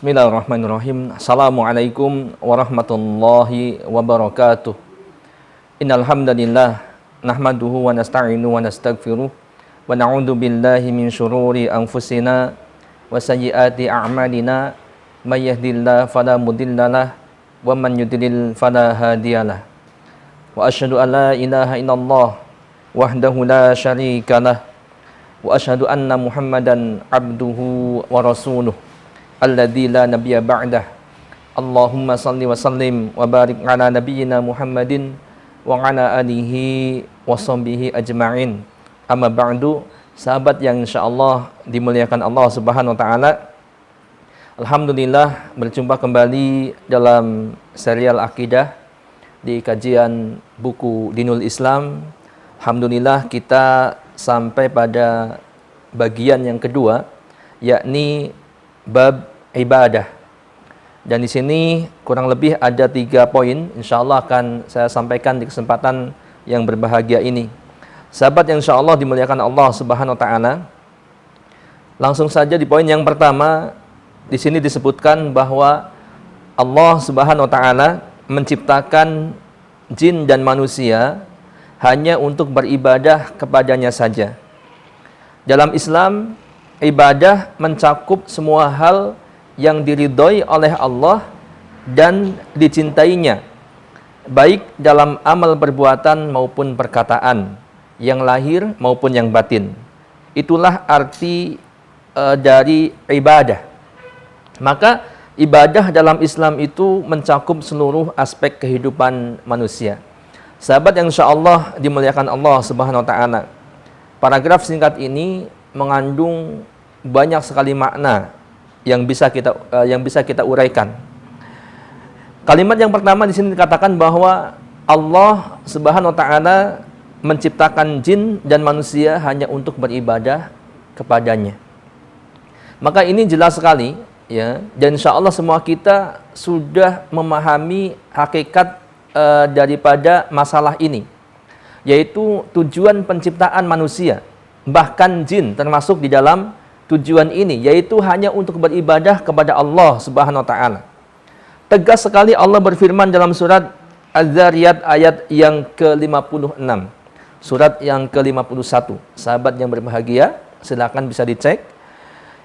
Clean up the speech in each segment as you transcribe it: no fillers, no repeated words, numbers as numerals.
Bismillahirrahmanirrahim. Assalamualaikum warahmatullahi wabarakatuh. Innal hamdalillah nahmaduhu wa nasta'inu wa nastaghfiruh wa na'udzu billahi min syururi anfusina wa sayyiati a'malina may yahdihillahu fala mudhillalah wa man yudlil fala hadiyalah. Wa asyhadu an la ilaha illallah wahdahu la syarikalah wa asyhadu anna Muhammadan abduhu wa rasuluh alladzi la nabiyya ba'dah. Allahumma salli wa sallim wa barik ala nabiyyina Muhammadin wa ala alihi wa sahbihi ajma'in. Amma ba'du, sahabat yang insyaallah dimuliakan Allah Subhanahu wa taala. Alhamdulillah berjumpa kembali dalam serial akidah di kajian buku Dinul Islam. Alhamdulillah kita sampai pada bagian yang kedua, yakni bab ibadah. Dan di sini kurang lebih ada 3 poin, insyaallah akan saya sampaikan di kesempatan yang berbahagia ini. Sahabat yang insyaallah dimuliakan Allah Subhanahu wa taala. Langsung saja di poin yang pertama, di sini disebutkan bahwa Allah Subhanahu wa taala menciptakan jin dan manusia hanya untuk beribadah kepadanya saja. Dalam Islam, ibadah mencakup semua hal yang diridhoi oleh Allah dan dicintainya, baik dalam amal perbuatan maupun perkataan, yang lahir maupun yang batin. Itulah arti dari ibadah. Maka ibadah dalam Islam itu mencakup seluruh aspek kehidupan manusia. Sahabat yang insyaallah dimuliakan Allah Subhanahu wa taala. Paragraf singkat ini mengandung banyak sekali makna yang bisa kita uraikan. Kalimat yang pertama di sini dikatakan bahwa Allah Subhanahu wa taala menciptakan jin dan manusia hanya untuk beribadah kepadanya. Maka ini jelas sekali, ya, dan insyaallah semua kita sudah memahami hakikat daripada masalah ini, yaitu tujuan penciptaan manusia, bahkan jin termasuk di dalam tujuan ini, yaitu hanya untuk beribadah kepada Allah Subhanahu wa taala. Tegas sekali Allah berfirman dalam surat Az-Zariyat ayat yang ke-56. Surat yang ke-51. Sahabat yang berbahagia, silakan bisa dicek.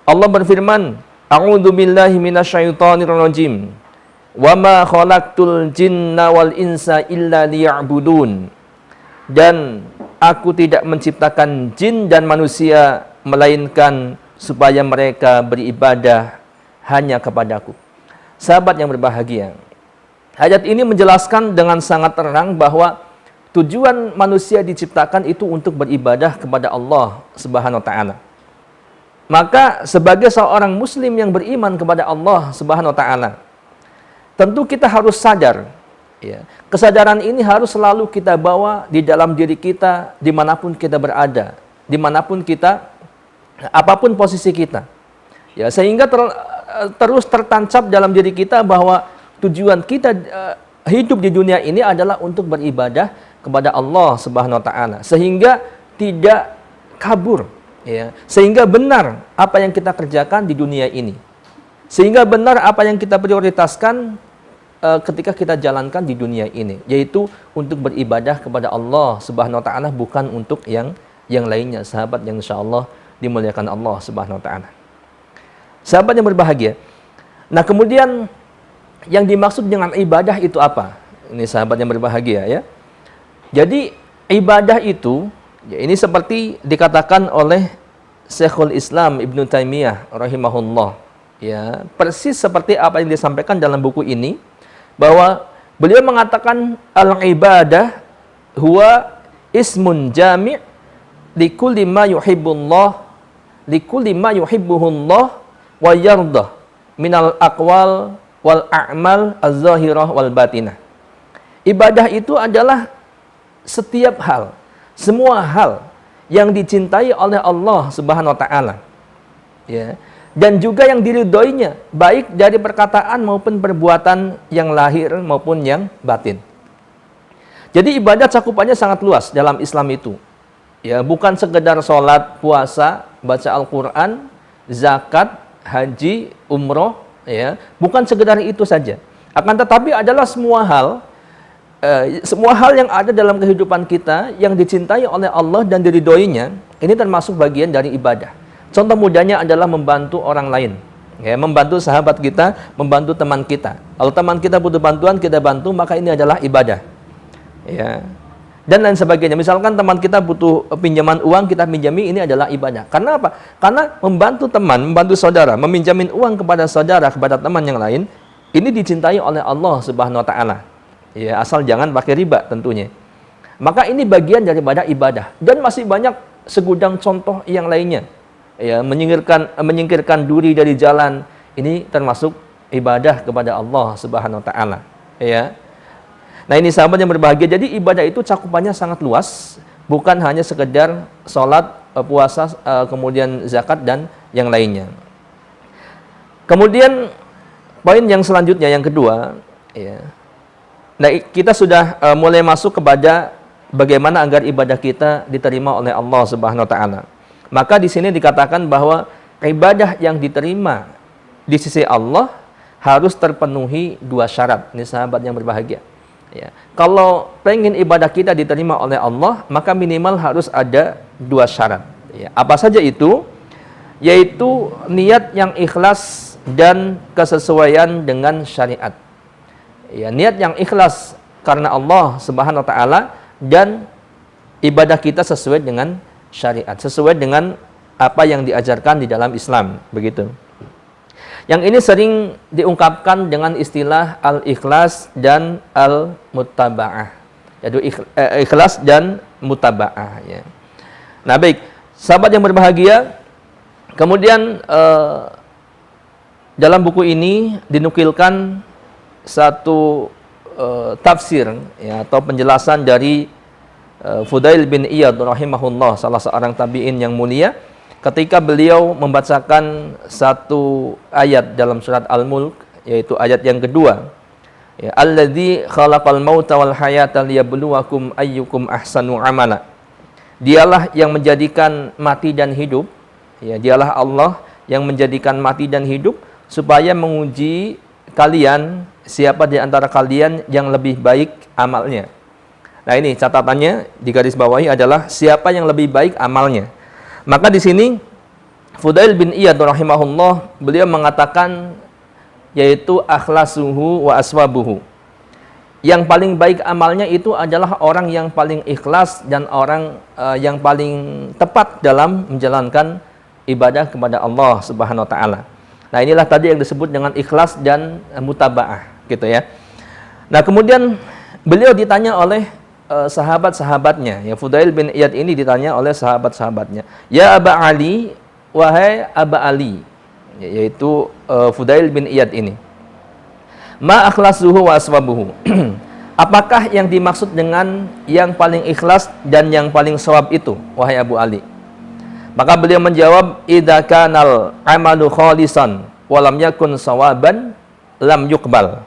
Allah berfirman, A'udzu billahi minasyaitonir rajim. Wa ma khalaqtul jinna wal insa illa liya'budun. Dan aku tidak menciptakan jin dan manusia melainkan supaya mereka beribadah hanya kepadaku. Sahabat yang berbahagia, ayat ini menjelaskan dengan sangat terang bahwa tujuan manusia diciptakan itu untuk beribadah kepada Allah Subhanahu wa taala. Maka sebagai seorang muslim yang beriman kepada Allah Subhanahu wa taala, tentu kita harus sadar, ya. Kesadaran ini harus selalu kita bawa di dalam diri kita dimanapun kita berada, dimanapun kita, apapun posisi kita, ya, sehingga terus tertancap dalam diri kita bahwa tujuan kita hidup di dunia ini adalah untuk beribadah kepada Allah Subhanahu wa taala, sehingga tidak kabur, ya, sehingga benar apa yang kita kerjakan di dunia ini, sehingga benar apa yang kita prioritaskan ketika kita jalankan di dunia ini, yaitu untuk beribadah kepada Allah Subhanahu wa taala, bukan untuk yang lainnya. Sahabat yang insyaallah dimuliakan Allah Subhanahu wa taala. Sahabat yang berbahagia. Nah, kemudian yang dimaksud dengan ibadah itu apa? Ini sahabat yang berbahagia, ya. Jadi ibadah itu, ya, ini seperti dikatakan oleh Syekhul Islam Ibnu Taimiyah rahimahullah, ya, persis seperti apa yang disampaikan dalam buku ini, bahwa beliau mengatakan al-ibadah huwa ismun jami' likulli ma yuhibbullah, likulli ma yuhibbuhullah wa yardah minal aqwal wal a'mal az-zahirah wal batinah. Ibadah itu adalah setiap hal, semua hal yang dicintai oleh Allah Subhanahu wa taala, ya, dan juga yang diridhoinya, baik dari perkataan maupun perbuatan yang lahir maupun yang batin. Jadi ibadah cakupannya sangat luas dalam Islam itu. Ya, bukan sekedar sholat, puasa, baca Al-Quran, zakat, haji, umroh, ya. Bukan sekedar itu saja. Akan tetapi adalah semua hal yang ada dalam kehidupan kita yang dicintai oleh Allah dan diridhoinya, ini termasuk bagian dari ibadah. Contoh mudahnya adalah membantu orang lain. Ya, membantu sahabat kita, membantu teman kita. Kalau teman kita butuh bantuan, kita bantu, maka ini adalah ibadah. Ya. Dan lain sebagainya. Misalkan teman kita butuh pinjaman uang, kita pinjami, ini adalah ibadah. Karena apa? Karena membantu teman, membantu saudara, meminjamin uang kepada saudara, kepada teman yang lain, ini dicintai oleh Allah Subhanahu wa taala. Ya, asal jangan pakai riba tentunya. Maka ini bagian daripada ibadah. Dan masih banyak segudang contoh yang lainnya. Ya, menyingkirkan duri dari jalan, ini termasuk ibadah kepada Allah Subhanahu wa taala. Ya. Nah, ini sahabat yang berbahagia. Jadi ibadah itu cakupannya sangat luas, bukan hanya sekedar sholat, puasa, kemudian zakat dan yang lainnya. Kemudian poin yang selanjutnya yang kedua, ya. Nah, kita sudah mulai masuk kepada bagaimana agar ibadah kita diterima oleh Allah Subhanahu wa taala. Maka di sini dikatakan bahwa ibadah yang diterima di sisi Allah harus terpenuhi dua syarat. Ini sahabat yang berbahagia. Ya. Kalau pengen ibadah kita diterima oleh Allah, maka minimal harus ada dua syarat. Ya. Apa saja itu? Yaitu niat yang ikhlas dan kesesuaian dengan syariat. Ya, niat yang ikhlas karena Allah Subhanahu wa taala dan ibadah kita sesuai dengan syariat, sesuai dengan apa yang diajarkan di dalam Islam, begitu. Yang ini sering diungkapkan dengan istilah al-ikhlas dan al-muttaba'ah. Yaitu ikhlas dan mutaba'ah, ya. Nah, baik, sahabat yang berbahagia, kemudian dalam buku ini dinukilkan satu tafsir, ya, atau penjelasan dari Fudail bin Iyad rahimahullah, salah seorang tabi'in yang mulia, ketika beliau membacakan satu ayat dalam surat Al-Mulk, yaitu ayat yang kedua, ya, alladzi khalaqal mauta wal hayata liyabluwakum ayyukum ahsanu amala. Dialah yang menjadikan mati dan hidup, ya, dialah Allah yang menjadikan mati dan hidup supaya menguji kalian, siapa di antara kalian yang lebih baik amalnya. Nah, ini catatannya di garis bawahi adalah siapa yang lebih baik amalnya. Maka di sini Fudail bin Iyad rahimahullah, beliau mengatakan yaitu akhlasuhu wa aswabuhu. Yang paling baik amalnya itu adalah orang yang paling ikhlas dan orang yang paling tepat dalam menjalankan ibadah kepada Allah Subhanahu wa taala. Nah, inilah tadi yang disebut dengan ikhlas dan mutaba'ah, gitu ya. Nah, kemudian beliau ditanya oleh sahabat-sahabatnya, ya, Fudail bin Iyad ini ditanya oleh sahabat-sahabatnya, ya Aba Ali, wahai Aba Ali, yaitu Fudail bin Iyad ini, ma akhlasuhu wa aswabuhu. Apakah yang dimaksud dengan yang paling ikhlas dan yang paling shawab itu, wahai Abu Ali? Maka beliau menjawab, idza kanal amalu khalisan wa lam yakun sawaban lam yuqbal.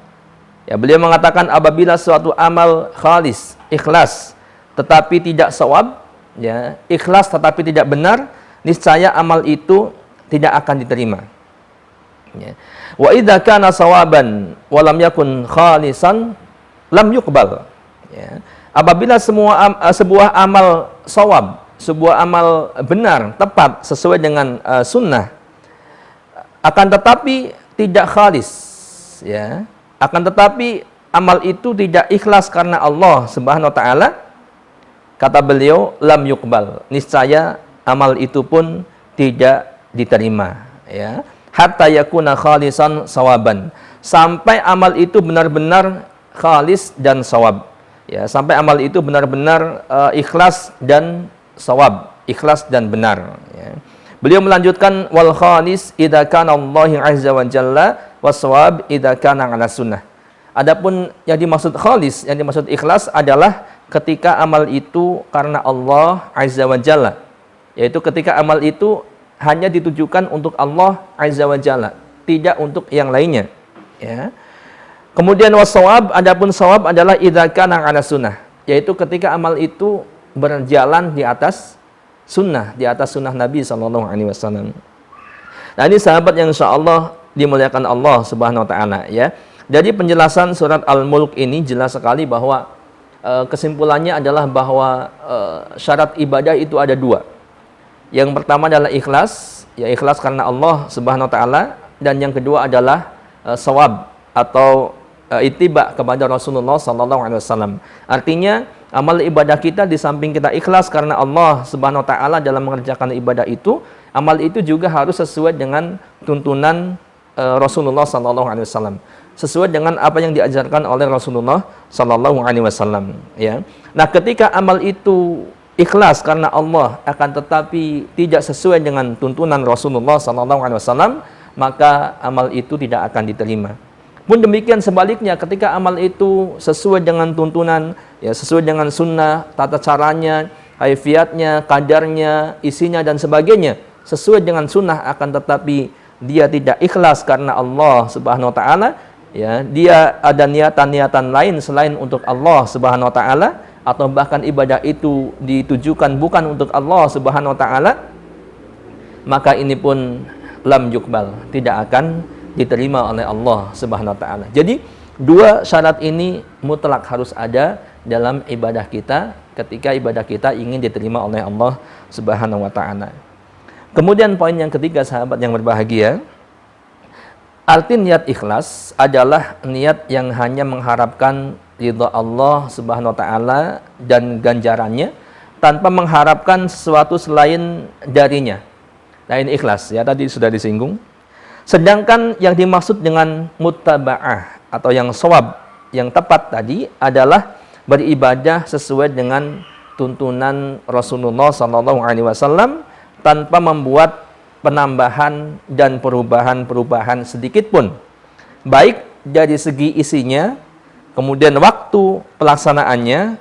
Ya, beliau mengatakan apabila suatu amal khalis, ikhlas, tetapi tidak shawab, ya, ikhlas tetapi tidak benar, niscaya amal itu tidak akan diterima. Ya. Wa idza kana sawaban wa lam yakun khalisan lam yuqbal. Ya. Apabila sebuah amal shawab, sebuah amal benar, tepat, sesuai dengan sunnah, akan tetapi tidak khalis, ya, akan tetapi amal itu tidak ikhlas karena Allah Subhanahu wa taala, kata beliau, lam yuqbal, niscaya amal itu pun tidak diterima, ya. Hatta yakuna khalisan sawaban, sampai amal itu benar-benar khalis dan sawab, ya, sampai amal itu benar-benar ikhlas dan sawab, ikhlas dan benar, ya. Beliau melanjutkan, wal khalis idza kana Allah azza wa jalla wasawab idza kana ala sunnah. Adapun yang dimaksud khalis, yang dimaksud ikhlas adalah ketika amal itu karena Allah azza wa jalla, yaitu ketika amal itu hanya ditujukan untuk Allah azza wa jalla, tidak untuk yang lainnya, ya. Kemudian wasawab, adapun sawab adalah idza kana ala sunnah, yaitu ketika amal itu berjalan di atas sunnah, di atas sunnah Nabi SAW. Nah, ini sahabat yang insya Allah dimuliakan Allah Subhanahu wa taala ya. Jadi penjelasan surat Al-Mulk ini jelas sekali bahwa kesimpulannya adalah bahwa syarat ibadah itu ada dua. Yang pertama adalah ikhlas, ya ikhlas karena Allah Subhanahu wa taala, dan yang kedua adalah shawab atau ittiba kepada Rasulullah sallallahu alaihi wasallam. Artinya amal ibadah kita di samping kita ikhlas karena Allah Subhanahu wa taala dalam mengerjakan ibadah itu, amal itu juga harus sesuai dengan tuntunan Rasulullah sallallahu alaihi wasallam. Sesuai dengan apa yang diajarkan oleh Rasulullah sallallahu alaihi wasallam ya. Nah, ketika amal itu ikhlas karena Allah akan tetapi tidak sesuai dengan tuntunan Rasulullah sallallahu alaihi wasallam, maka amal itu tidak akan diterima. Pun demikian sebaliknya, ketika amal itu sesuai dengan tuntunan, ya sesuai dengan sunnah, tata caranya, kaifiatnya, kadarnya, isinya dan sebagainya, sesuai dengan sunnah, akan tetapi dia tidak ikhlas karena Allah Subhanahu wa taala, ya, dia ada niatan-niatan lain selain untuk Allah Subhanahu wa taala, atau bahkan ibadah itu ditujukan bukan untuk Allah Subhanahu wa taala, maka ini pun lam yukbal, tidak akan diterima oleh Allah Subhanahu wa taala. Jadi dua syarat ini mutlak harus ada dalam ibadah kita ketika ibadah kita ingin diterima oleh Allah Subhanahu wa taala. Kemudian poin yang ketiga, sahabat yang berbahagia, arti niat ikhlas adalah niat yang hanya mengharapkan ridha Allah Subhanahu wa taala dan ganjarannya tanpa mengharapkan sesuatu selain darinya. Nah, ini ikhlas ya, tadi sudah disinggung. Sedangkan yang dimaksud dengan muttaba'ah atau yang shawab, yang tepat tadi adalah beribadah sesuai dengan tuntunan Rasulullah SAW tanpa membuat penambahan dan perubahan-perubahan sedikit pun, baik dari segi isinya, kemudian waktu pelaksanaannya,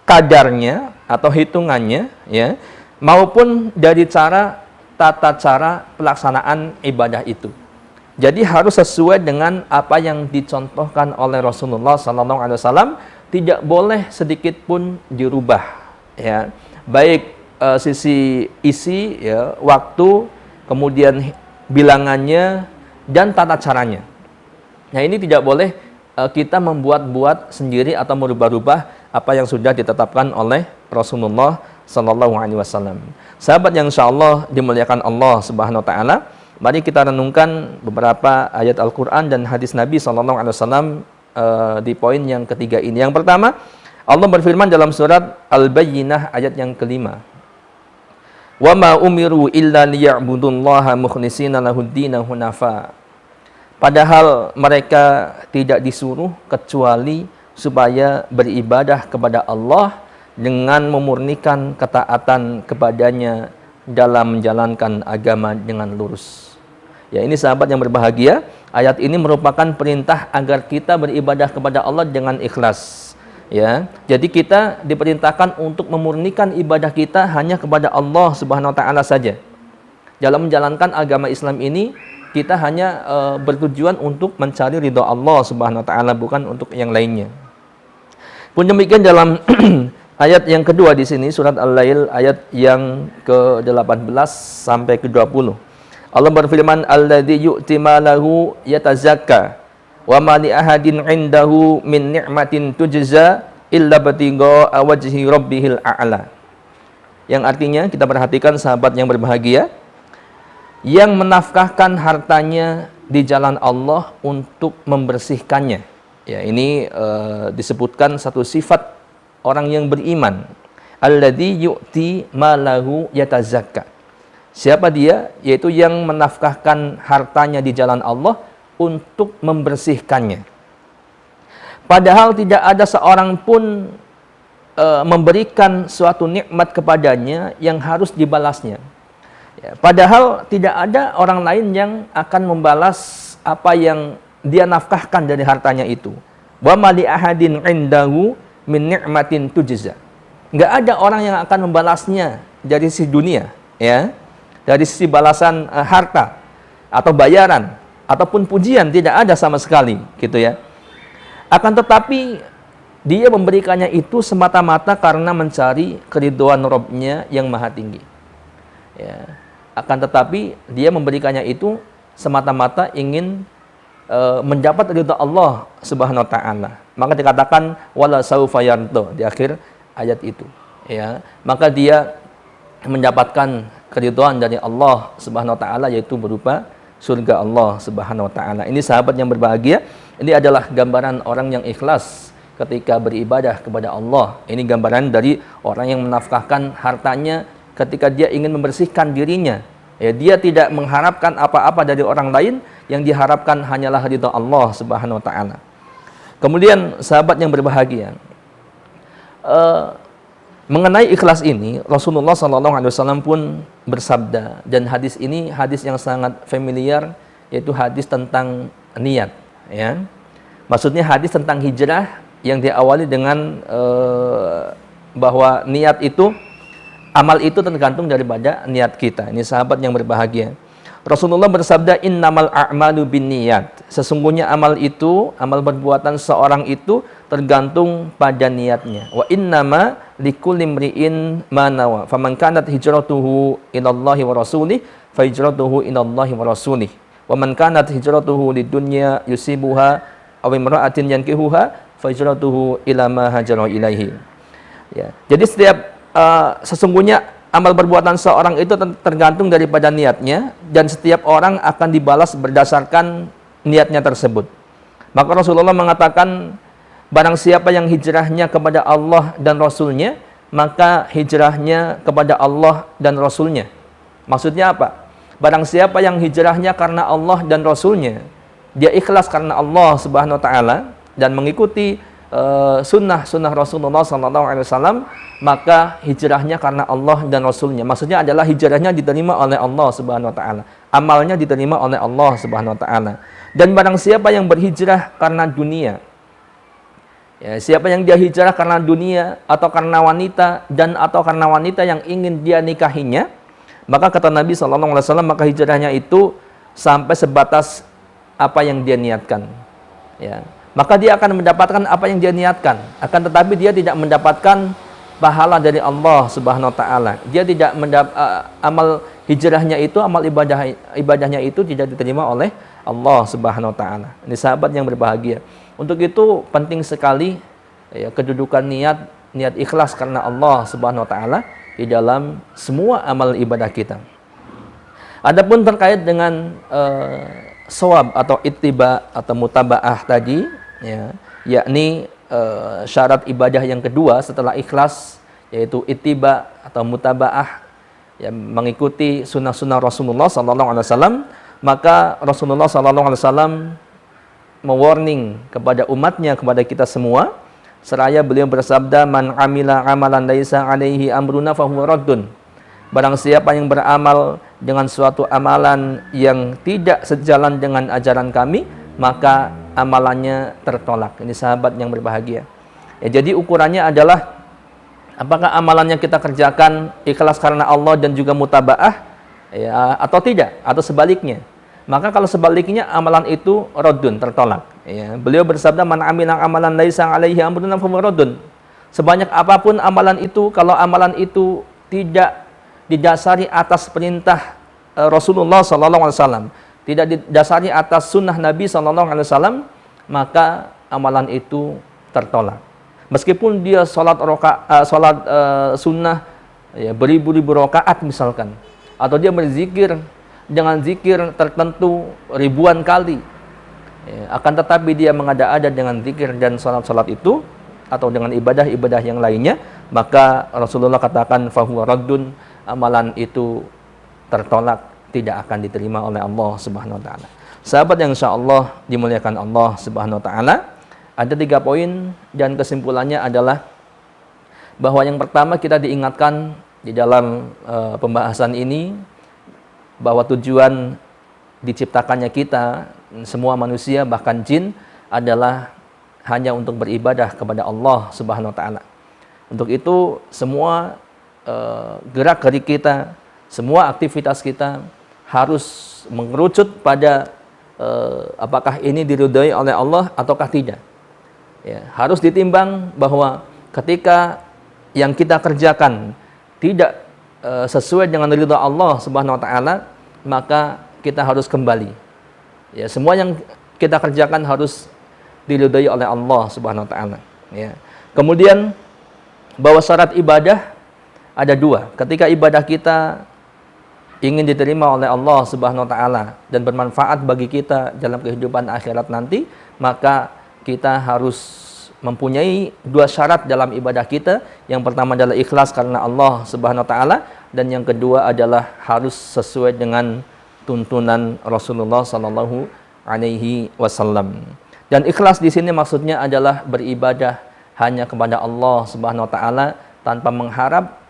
kadarnya atau hitungannya, ya, maupun dari tata cara pelaksanaan ibadah itu. Jadi harus sesuai dengan apa yang dicontohkan oleh Rasulullah SAW, tidak boleh sedikit pun dirubah, ya, baik sisi isi, ya, waktu, kemudian bilangannya dan tata caranya. Nah, ini tidak boleh kita membuat-buat sendiri atau merubah-rubah apa yang sudah ditetapkan oleh Rasulullah SAW. Sahabat yang insyaallah dimuliakan Allah Subhanahu wa taala, mari kita renungkan beberapa ayat Al-Qur'an dan hadis Nabi SAW di poin yang ketiga ini. Yang pertama, Allah berfirman dalam surat Al-Bayyinah ayat yang kelima. Wa ma umiru illa liya'budullaha mukhlishina lahud-din hunafa. Padahal mereka tidak disuruh kecuali supaya beribadah kepada Allah dengan memurnikan ketaatan kepadanya dalam menjalankan agama dengan lurus. Ya, ini sahabat yang berbahagia, ayat ini merupakan perintah agar kita beribadah kepada Allah dengan ikhlas. Ya, jadi kita diperintahkan untuk memurnikan ibadah kita hanya kepada Allah Subhanahu wa taala saja. Dalam menjalankan agama Islam ini, kita hanya bertujuan untuk mencari ridha Allah Subhanahu wa taala, bukan untuk yang lainnya. Pun demikian dalam ayat yang kedua di sini, surat Al-Lail ayat yang ke-18 sampai ke-20. Allah berfirman, alladzi yu'ti malahu yatazakka wa ma li ahadin 'indahu min ni'matin tujza illa batigha wajhi rabbihil a'la. Yang artinya, kita perhatikan sahabat yang berbahagia, yang menafkahkan hartanya di jalan Allah untuk membersihkannya. Ya, ini disebutkan satu sifat orang yang beriman. Alladzi yu'ti malahu yatazakka. Siapa dia? Yaitu yang menafkahkan hartanya di jalan Allah untuk membersihkannya. Padahal tidak ada seorang pun memberikan suatu nikmat kepadanya yang harus dibalasnya. Ya, padahal tidak ada orang lain yang akan membalas apa yang dia nafkahkan dari hartanya itu. Wa ma li ahadin 'indahu min ni'matin tujza. Enggak ada orang yang akan membalasnya dari sisi dunia, ya. Dari sisi balasan harta atau bayaran ataupun pujian, tidak ada sama sekali, gitu ya. Akan tetapi dia memberikannya itu semata-mata karena mencari keridhaan Rabb-Nya yang maha tinggi. Ya. Akan tetapi dia memberikannya itu semata-mata ingin mendapat ridha Allah Subhanahu wa taala. Maka dikatakan wala saufa yarda di akhir ayat itu, ya. Maka dia mendapatkan keridhaan dari Allah Subhanahu wa taala, yaitu berupa surga Allah Subhanahu wa taala. Ini sahabat yang berbahagia, ini adalah gambaran orang yang ikhlas ketika beribadah kepada Allah. Ini gambaran dari orang yang menafkahkan hartanya ketika dia ingin membersihkan dirinya. Ya, dia tidak mengharapkan apa-apa dari orang lain, yang diharapkan hanyalah ridha Allah Subhanahu wa taala. Kemudian sahabat yang berbahagia, mengenai ikhlas ini Rasulullah SAW pun bersabda, dan hadis ini hadis yang sangat familiar, yaitu hadis tentang niat, ya. Maksudnya hadis tentang hijrah yang diawali dengan bahwa niat itu, amal itu tergantung daripada niat kita. Ini sahabat yang berbahagia. Rasulullah bersabda, innamal a'malu binniyat. Sesungguhnya amal itu, amal perbuatan seorang itu tergantung pada niatnya. Wa innama likulli imri'in ma nawa. Faman kanat hijratuhu ilallahi wa rasulih, fa hijratuhu ilallahi wa rasulih. Wa man kanat hijratuhu lidunya yusibuha aw imra'atin yankihuha, fa hijratuhu ila ma hajara ilaihi. Ya. Jadi sesungguhnya amal perbuatan seorang itu tergantung daripada niatnya, dan setiap orang akan dibalas berdasarkan niatnya tersebut. Maka Rasulullah mengatakan, barang siapa yang hijrahnya kepada Allah dan Rasulnya, maka hijrahnya kepada Allah dan Rasulnya. Maksudnya apa? Barang siapa yang hijrahnya karena Allah dan Rasulnya, dia ikhlas karena Allah Subhanahu wa taala dan mengikuti sunnah Rasulullah SAW, maka hijrahnya karena Allah dan Rasulnya. Maksudnya adalah hijrahnya diterima oleh Allah Subhanahu wa taala, amalnya diterima oleh Allah Subhanahu wa taala. Dan barang siapa yang berhijrah karena dunia, ya, siapa yang dia hijrah karena dunia atau karena wanita, dan atau karena wanita yang ingin dia nikahinya, maka kata Nabi SAW, maka hijrahnya itu sampai sebatas apa yang dia niatkan, ya. Maka dia akan mendapatkan apa yang dia niatkan. Akan tetapi dia tidak mendapatkan pahala dari Allah Subhanahu wa taala. Dia tidak amal hijrahnya itu, amal ibadahnya itu tidak diterima oleh Allah Subhanahu wa taala. Ini sahabat yang berbahagia. Untuk itu penting sekali, ya, kedudukan niat ikhlas karena Allah Subhanahu wa taala di dalam semua amal ibadah kita. Adapun terkait dengan shawab atau ittiba atau mutabaah tadi, ya, yakni syarat ibadah yang kedua setelah ikhlas, yaitu ittiba atau mutabaah, ya, mengikuti sunnah-sunnah Rasulullah SAW. Maka Rasulullah SAW mewarning kepada umatnya, kepada kita semua, seraya beliau bersabda, man amila amalan laisa alaihi amruna fahuwa raddun. Barang siapa yang beramal dengan suatu amalan yang tidak sejalan dengan ajaran kami, maka amalannya tertolak. Ini sahabat yang berbahagia. Ya, jadi ukurannya adalah apakah amalan yang kita kerjakan ikhlas karena Allah dan juga mutabaah, ya, atau tidak, atau sebaliknya. Maka kalau sebaliknya, amalan itu raddun, tertolak. Ya, beliau bersabda, man amila amalan laisa alaihi amruna fahuwa raddun. Sebanyak apapun amalan itu, kalau amalan itu tidak didasari atas perintah Rasulullah SAW, tidak didasari atas sunnah Nabi SAW, maka amalan itu tertolak. Meskipun dia sholat sunnah, ya, beribu-ribu rakaat misalkan, atau dia berzikir dengan zikir tertentu ribuan kali, ya, akan tetapi dia mengada-ada dengan zikir dan sholat itu, atau dengan ibadah-ibadah yang lainnya, maka Rasulullah katakan fahuwa raddun, amalan itu tertolak, tidak akan diterima oleh Allah Subhanahu wa taala. Sahabat yang insyaallah dimuliakan Allah Subhanahu wa taala, ada 3 poin dan kesimpulannya adalah bahwa yang pertama kita diingatkan di dalam pembahasan ini bahwa tujuan diciptakannya kita, semua manusia bahkan jin, adalah hanya untuk beribadah kepada Allah Subhanahu wa taala. Untuk itu semua gerak-gerik kita, semua aktivitas kita harus mengerucut pada apakah ini diridhai oleh Allah ataukah tidak. Ya, harus ditimbang bahwa ketika yang kita kerjakan tidak sesuai dengan ridha Allah Subhanahu wa taala, maka kita harus kembali. Ya, semua yang kita kerjakan harus diridhai oleh Allah Subhanahu wa taala, ya. Kemudian bahwa syarat ibadah ada dua. Ketika ibadah kita ingin diterima oleh Allah Subhanahu wa taala dan bermanfaat bagi kita dalam kehidupan akhirat nanti, maka kita harus mempunyai dua syarat dalam ibadah kita. Yang pertama adalah ikhlas karena Allah Subhanahu wa taala, dan yang kedua adalah harus sesuai dengan tuntunan Rasulullah sallallahu alaihi wasallam. Dan ikhlas di sini maksudnya adalah beribadah hanya kepada Allah Subhanahu wa taala tanpa mengharap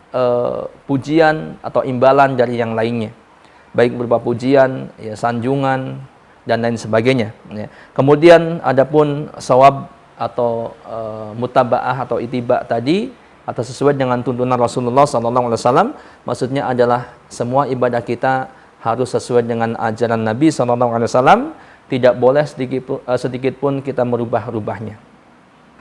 pujian atau imbalan dari yang lainnya, baik berupa pujian, ya, sanjungan dan lain sebagainya, ya. Kemudian adapun sawab atau mutabaah atau itiba tadi, atau sesuai dengan tuntunan Rasulullah SAW, maksudnya adalah semua ibadah kita harus sesuai dengan ajaran Nabi SAW, tidak boleh sedikit pun kita merubah-rubahnya.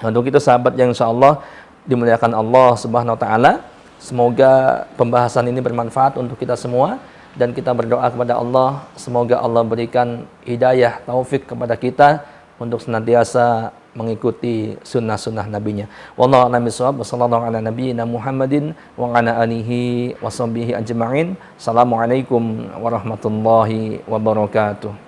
Untuk itu sahabat yang insya Allah dimuliakan Allah Subhanahu wa taala, semoga pembahasan ini bermanfaat untuk kita semua, dan kita berdoa kepada Allah semoga Allah berikan hidayah taufik kepada kita untuk senantiasa mengikuti sunnah-sunnah nabinya. Wallahu a'lam bishawab. Wassallallahu ala nabiyyina Muhammadin wa ala alihi washabbihi ajma'in. Assalamualaikum warahmatullahi wabarakatuh.